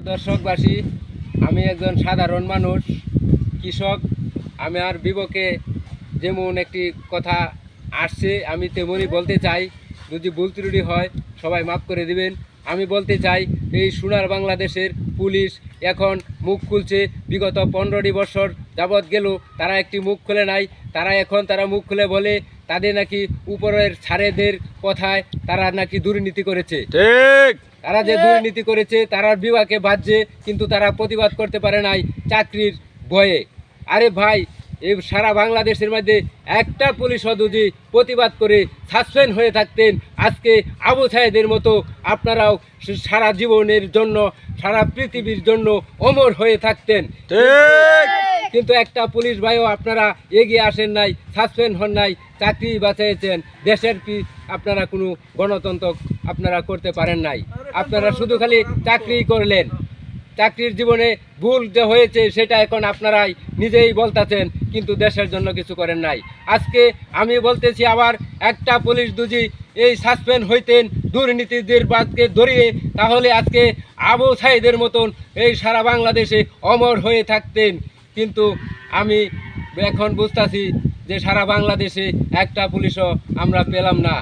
দর্শকবাসী, আমি একজন সাধারণ মানুষ, কৃষক। আমার বিবেকে যেমন একটি কথা আসছে আমি তেমনই বলতে চাই। যদি ভুল ত্রুটি হয় সবাই মাফ করে দিবেন। আমি বলতে চাই, এই সোনার বাংলাদেশের পুলিশ এখন মুখ খুলছে। বিগত 15টি বছর যাবৎ গেল তারা একটি মুখ খুলে নাই। তারা মুখ খুলে বলে তাদের নাকি উপরের ছাড়েদের কথায় তারা নাকি দুর্নীতি করেছে। ঠিক। তারা যে দুর্নীতি করেছে তারা বিভাগে বাজছে, কিন্তু তারা প্রতিবাদ করতে পারে নাই চাকরির ভয়ে। আরে ভাই, এই সারা বাংলাদেশের মধ্যে একটা পুলিশও যদি প্রতিবাদ করে সাসপেন্ড হয়ে থাকতেন, আজকে আবু সাইদের মতো আপনারাও সারা জীবনের জন্য, সারা পৃথিবীর জন্য অমর হয়ে থাকতেন। ঠিক। কিন্তু একটা পুলিশ ভাইও আপনারা এগিয়ে আসেন নাই, সাসপেন্ড হন নাই, চাকরি বাঁচিয়েছেন। দেশের কি আপনারা কোনো গণতন্ত্র আপনারা করতে পারেন নাই। আপনারা শুধু খালি চাকরি করলেন। চাকরির জীবনে ভুল যে হয়েছে সেটা এখন আপনারাই নিজেই বলতেছেন, কিন্তু দেশের জন্য কিছু করেন নাই। আজকে আমি বলতেছি, আবার একটা পুলিশ যদি এই সাসপেন্ড হইতেন দুর্নীতিদের বাদকে ধরিয়ে, তাহলে আজকে আবু সাইদের মতন এই সারা বাংলাদেশে অমর হয়ে থাকতেন। কিন্তু আমি এখন বুঝতেছি যে সারা বাংলাদেশে একটা পুলিশও আমরা পেলাম না।